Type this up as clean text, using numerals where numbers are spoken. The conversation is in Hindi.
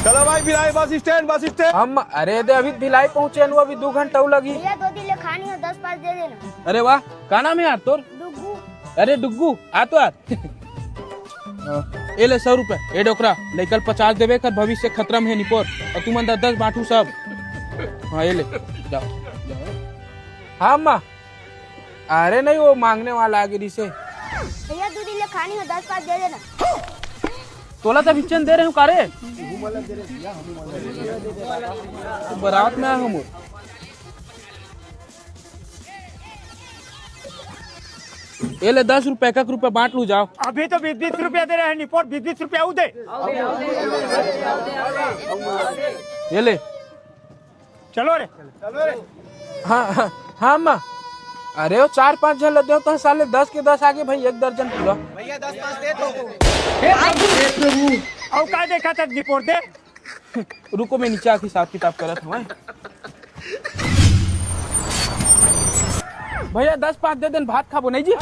चलो भाई भिलाई बस स्टैंड हम अरे दे अभी भिलाई पहुँचे नु अभी 2 घंटा लगी। भैया 2 दिन ले खानी हो 10 पास दे देना। अरे वाह का नाम है यार तोर? डुगू। अरे डुग्गू आ तो यार ए ले 100 रुपए ए डोकरा लेकर 50 देवे कर भविष्य खतरा में है निपोर और तुम अंदर 10 बांटू सब। हाँ ये ले जाओ जाओ। हाँ अम्मा अरे नहीं वो मांगने वाला आगे री से। भैया 2 दिन ले खानी हो 10 पास दे देना। तोला तो विचन दे रहे हूँ कारे बारात में आया हूँ। ये ले 10 रुपए 1 रुपए बांट लू जाओ। अभी तो 20 रुपया दे रहे हैं निपोर 20 रुपया दे। ये ले चलो रे हाँ हाँ हाँ अम्मा अरे वो 4-5 जन लगे तो साले 10 के 10 आगे भाई 1 दर्जन पूरा। भैया 10 पास दे दो। और का देखा था निपोर दे। रुको मैं नीचे आके हिसाब किताब करत हूँ। भैया 10 पाँच दे देन भात खाबो नहीं जी।